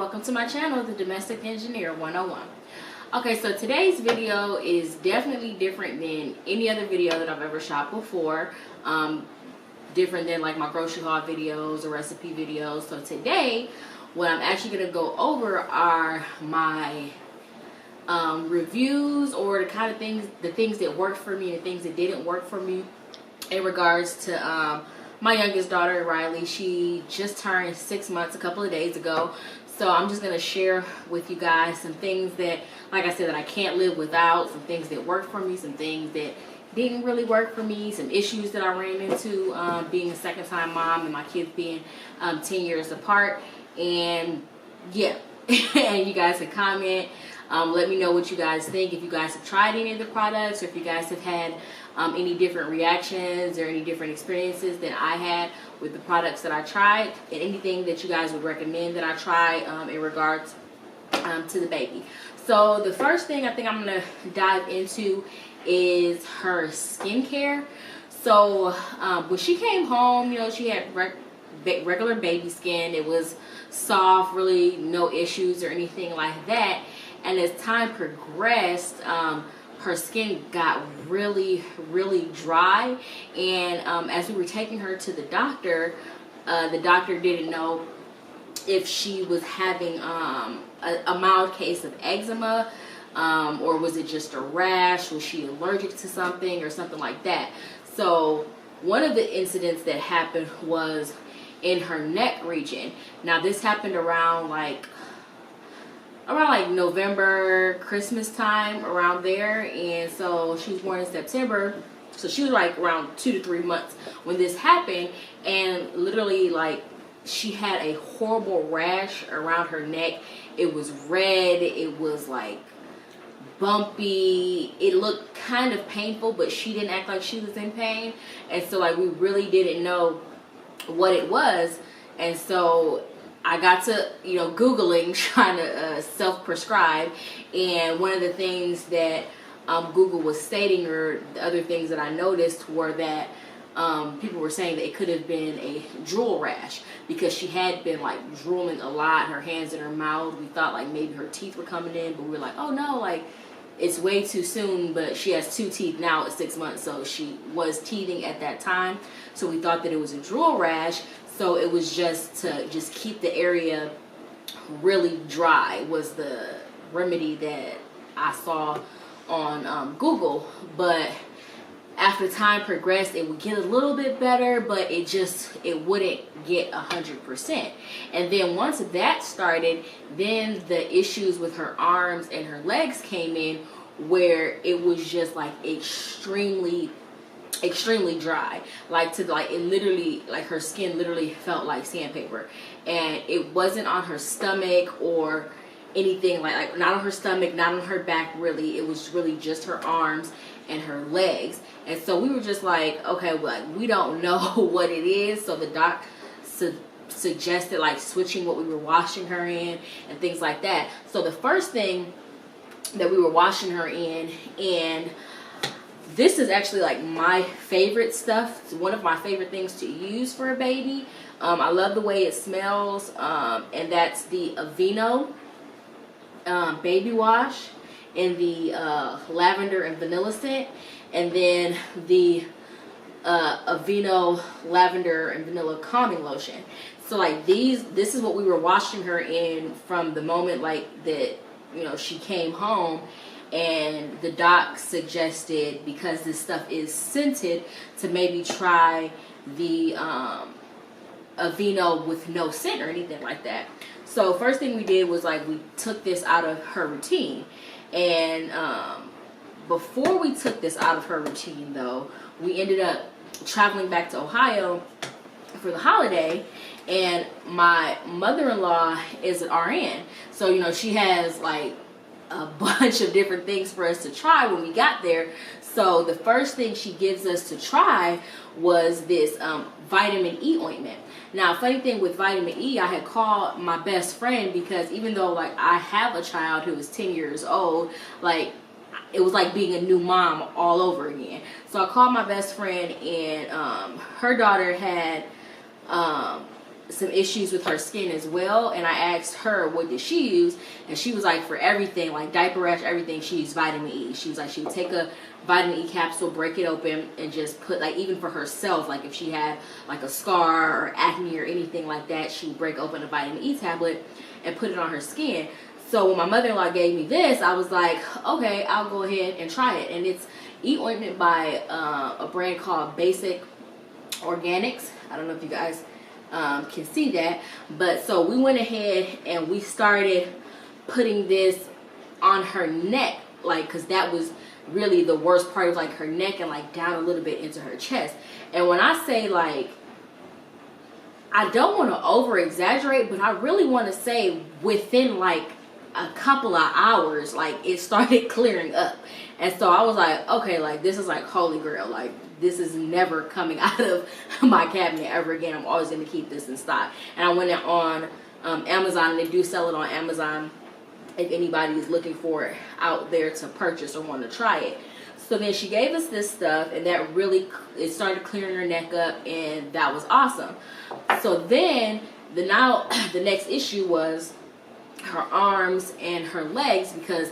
welcome to my channel, The Domestic Engineer 101. Okay, so today's video is definitely different than any other video that I've ever shot before. Different than like my grocery haul videos or recipe videos. So today, what I'm actually going to go over are my reviews, or the things that worked for me and the things that didn't work for me in regards to my youngest daughter, Riley. She just turned 6 months a couple of days ago. So I'm just going to share with you guys some things that, like I said, that I can't live without, some things that worked for me, some things that didn't really work for me, some issues that I ran into being a second-time mom and my kids being 10 years apart. And yeah, and you guys can comment. Let me know what you guys think, if you guys have tried any of the products, or if you guys have had any different reactions or any different experiences than I had with the products that I tried, and anything that you guys would recommend that I try in regards to the baby. So the first thing I think I'm going to dive into is her skincare. So when she came home, you know, she had regular baby skin. It was soft, really no issues or anything like that. And as time progressed, her skin got really dry. And as we were taking her to the doctor didn't know if she was having a mild case of eczema, or was it just a rash? Was she allergic to something or something like that? So one of the incidents that happened was in her neck region. Now this happened around like November, Christmas time, around there. And so she was born in September, so she was like around 2 to 3 months when this happened. And literally, like, she had a horrible rash around her neck. It was red, it was like bumpy, it looked kind of painful, but she didn't act like she was in pain. And so like, we really didn't know what it was. And so I got to, you know, Googling, trying to self-prescribe. And one of the things that Google was stating, or the other things that I noticed, were that people were saying that it could have been a drool rash, because she had been like drooling a lot, her hands in her mouth. We thought like maybe her teeth were coming in, but we were like, oh no, like it's way too soon. But she has 2 teeth now at 6 months, so she was teething at that time. So we thought that it was a drool rash. So it was just to keep the area really dry was the remedy that I saw on Google. But after time progressed, it would get a little bit better, but it wouldn't get 100%. And then once that started, then the issues with her arms and her legs came in, where it was just like extremely dry, it literally, like, her skin literally felt like sandpaper. And it wasn't on her stomach or anything, like not on her stomach, not on her back, really. It was really just her arms and her legs. And so we were just like, okay, well, we don't know what it is. So the doc suggested like switching what we were washing her in and things like that. So the first thing that we were washing her in, and this is actually like my favorite stuff. It's one of my favorite things to use for a baby. I love the way it smells, and that's the Aveeno baby wash in the lavender and vanilla scent, and then the Aveeno lavender and vanilla calming lotion. So like this is what we were washing her in from the moment like that, you know, she came home. And the doc suggested, because this stuff is scented, to maybe try the Aveeno with no scent or anything like that. So first thing we did was like, we took this out of her routine. And before we took this out of her routine, though, we ended up traveling back to Ohio for the holiday. And my mother-in-law is an RN, so you know, she has like a bunch of different things for us to try when we got there. So the first thing she gives us to try was this vitamin E ointment. Now, funny thing with vitamin E, I had called my best friend, because even though like I have a child who is 10 years old, like it was like being a new mom all over again. So I called my best friend, and her daughter had some issues with her skin as well, and I asked her what did she use, and she was like, for everything, like diaper rash, everything, she used vitamin E. She was like, she would take a vitamin E capsule, break it open, and just put, like, even for herself, like if she had like a scar or acne or anything like that, she would break open a vitamin E tablet and put it on her skin. So when my mother-in-law gave me this, I was like, okay, I'll go ahead and try it. And it's E ointment by a brand called Basic Organics. I don't know if you guys can see that, but so we went ahead and we started putting this on her neck, like, because that was really the worst part of like her neck, and like down a little bit into her chest. And when I say, like, I don't want to over exaggerate, but I really want to say within like a couple of hours, like, it started clearing up. And so I was like, okay, like, this is like holy grail, like, this is never coming out of my cabinet ever again. I'm always going to keep this in stock. And I went on Amazon, and they do sell it on Amazon if anybody is looking for it out there to purchase or want to try it. So then she gave us this stuff, and that really, it started clearing her neck up, and that was awesome. So then the next issue was her arms and her legs, because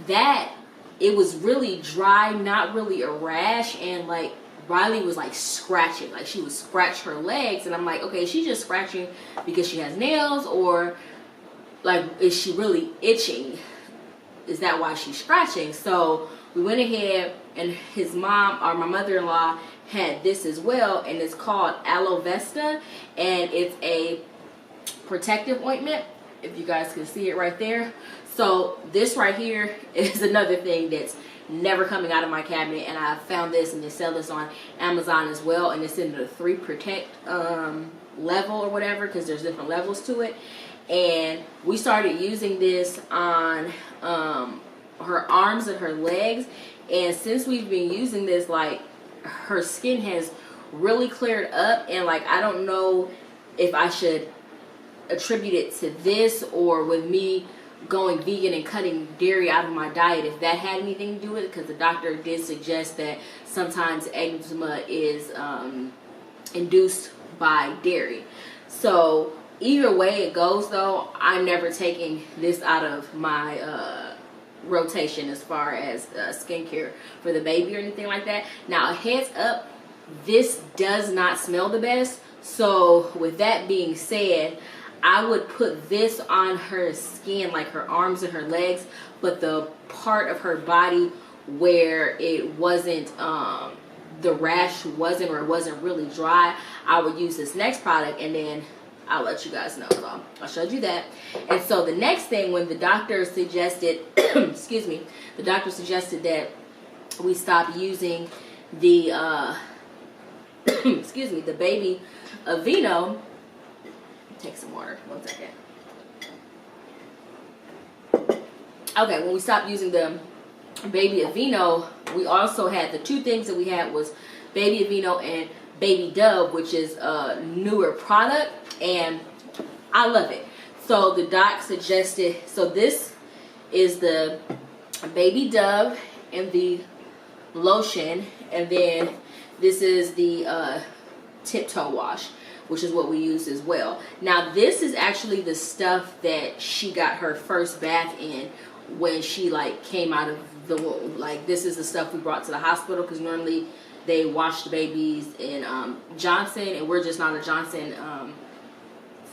that, it was really dry, not really a rash, and like Riley was like scratching, like she would scratch her legs, and I'm like, okay, she's just scratching because she has nails, or like, is she really itching? Is that why she's scratching? So we went ahead, and his mom, or my mother-in-law, had this as well, and it's called Aloe Vesta, and it's a protective ointment, if you guys can see it right there. So this right here is another thing that's never coming out of my cabinet, and I found this, and they sell this on Amazon as well, and it's in the 3 Protect level or whatever, because there's different levels to it. And we started using this on her arms and her legs, and since we've been using this, like, her skin has really cleared up, and like, I don't know if I should attribute it to this, or with me going vegan and cutting dairy out of my diet, if that had anything to do with it, because the doctor did suggest that sometimes eczema is induced by dairy. So either way it goes, though, I'm never taking this out of my rotation as far as skincare for the baby or anything like that. Now, a heads up, this does not smell the best. So with that being said, I would put this on her skin, like her arms and her legs, but the part of her body where it wasn't, the rash wasn't, or it wasn't really dry, I would use this next product, and then I'll let you guys know. So I showed you that. And so the next thing, when the doctor suggested, excuse me, the doctor suggested that we stop using the, excuse me, the Baby Aveeno. Take some water, 1 second. Okay, when we stopped using the Baby Aveeno, we also had, the 2 things that we had was Baby Aveeno and Baby Dove, which is a newer product, and I love it. So the doc suggested, so this is the Baby Dove and the lotion, and then this is the Tiptoe wash, which is what we use as well. Now, this is actually the stuff that she got her first bath in when she like came out of the womb. Like, this is the stuff we brought to the hospital, because normally they wash the babies in Johnson, and we're just not a Johnson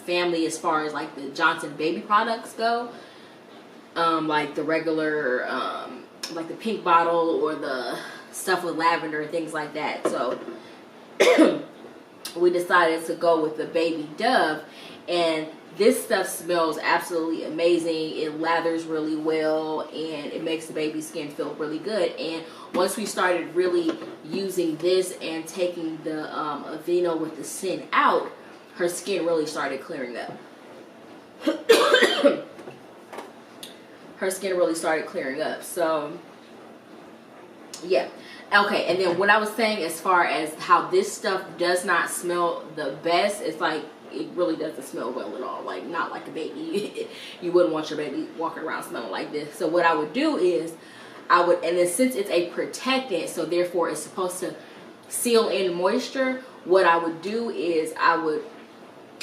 family as far as like the Johnson baby products go. Like the regular, like the pink bottle, or the stuff with lavender and things like that. So we decided to go with the Baby Dove, and this stuff smells absolutely amazing. It lathers really well, and it makes the baby's skin feel really good. And once we started really using this and taking the Aveeno with the scent out, her skin really started clearing up. Her skin really started clearing up. So yeah. Okay, and then what I was saying as far as how this stuff does not smell the best, it's like, it really doesn't smell well at all. Like, not like a baby. You wouldn't want your baby walking around smelling like this. So what I would do is, and then since it's a protectant, so therefore it's supposed to seal in moisture, what I would do is I would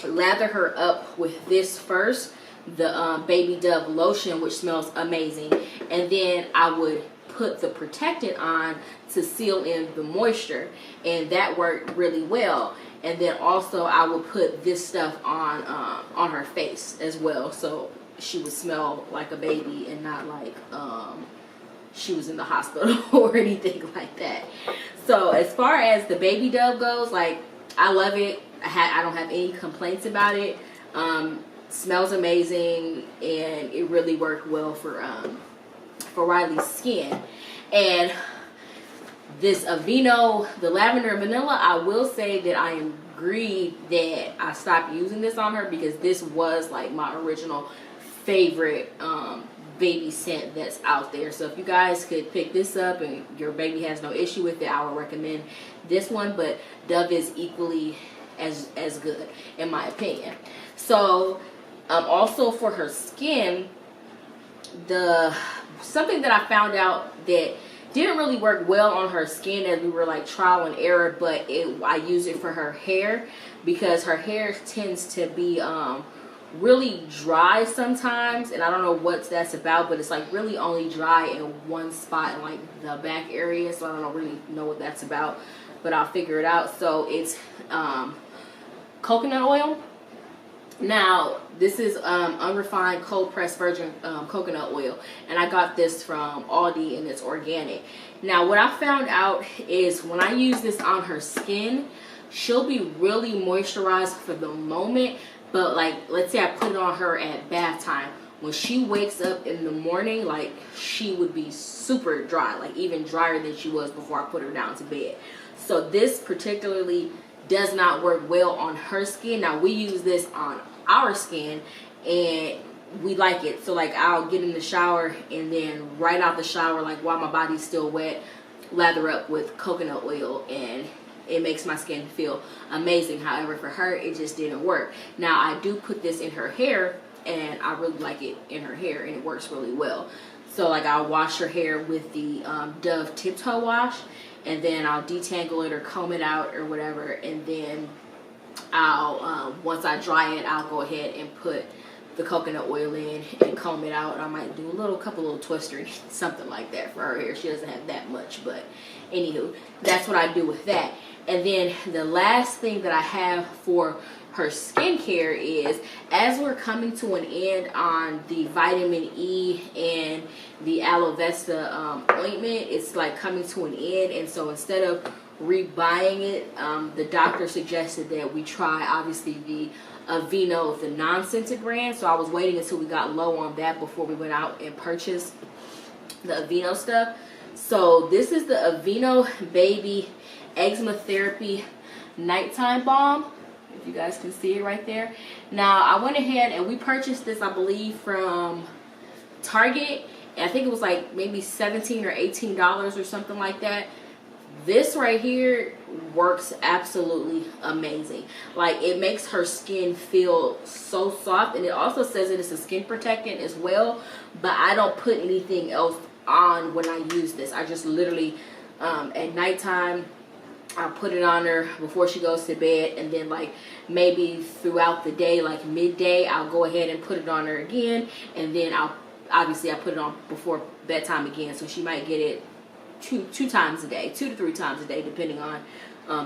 lather her up with this first, the Baby Dove lotion, which smells amazing, and then I would put the protectant on to seal in the moisture, and that worked really well. And then also I would put this stuff on her face as well, so she would smell like a baby and not like she was in the hospital or anything like that. So as far as the Baby Dove goes, like, I love it. I don't have any complaints about it. Smells amazing, and it really worked well for Riley's skin. And this Aveeno, the lavender and vanilla, I will say that I am grieved that I stopped using this on her, because this was like my original favorite baby scent that's out there. So if you guys could pick this up and your baby has no issue with it, I would recommend this one. But Dove is equally as good in my opinion. So also for her skin, something that I found out that didn't really work well on her skin, as we were like trial and error, but I use it for her hair, because her hair tends to be really dry sometimes, and I don't know what that's about, but it's like really only dry in one spot in like the back area, so I don't really know what that's about, but I'll figure it out. So it's coconut oil. Now this is unrefined cold pressed virgin coconut oil, and I got this from Aldi, and it's organic. Now what I found out is when I use this on her skin, she'll be really moisturized for the moment, but like, let's say I put it on her at bath time, when she wakes up in the morning, like, she would be super dry, like even drier than she was before I put her down to bed. So this particularly does not work well on her skin. Now we use this on our skin and we like it. So like, I'll get in the shower, and then right out the shower, like while my body's still wet, lather up with coconut oil, and it makes my skin feel amazing. However, for her, it just didn't work. Now I do put this in her hair, and I really like it in her hair, and it works really well. So like, I'll wash her hair with the Dove Tiptoe Wash, and then I'll detangle it or comb it out or whatever, and then I'll once I dry it, I'll go ahead and put the coconut oil in and comb it out. I might do a couple little twisters, something like that for her hair. She doesn't have that much, but anywho, that's what I do with that. And then the last thing that I have for her skincare is, as we're coming to an end on the vitamin E and the Aloe Vesta ointment, it's like coming to an end, and so instead of rebuying it, the doctor suggested that we try obviously the Aveeno, the non-scented brand. So I was waiting until we got low on that before we went out and purchased the Aveeno stuff. So this is the Aveeno Baby Eczema Therapy Nighttime Balm, if you guys can see it right there. Now I went ahead and we purchased this, I believe, from Target, and I think it was like maybe $17 or $18 or something like that. This right here works absolutely amazing. Like, it makes her skin feel so soft, and it also says that it's a skin protectant as well, but I don't put anything else on when I use this. I just literally at nighttime, I'll put it on her before she goes to bed, and then like maybe throughout the day, like midday, I'll go ahead and put it on her again, and then I put it on before bedtime again, so she might get it two times a day, 2 to 3 times a day, depending on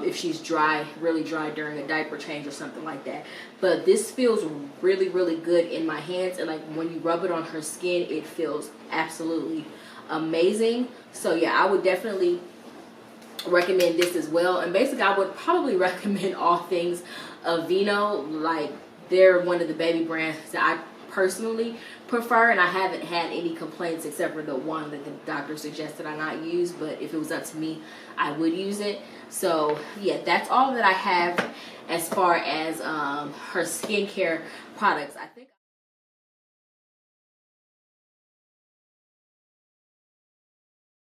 if she's dry, really dry during a diaper change or something like that. But this feels really, really good in my hands, and like when you rub it on her skin, it feels absolutely amazing. So yeah, I would definitely recommend this as well. And basically, I would probably recommend all things Aveeno. Like, they're one of the baby brands that I personally prefer, and I haven't had any complaints except for the one that the doctor suggested I not use, but if it was up to me, I would use it. So yeah, that's all that I have as far as her skincare products. I think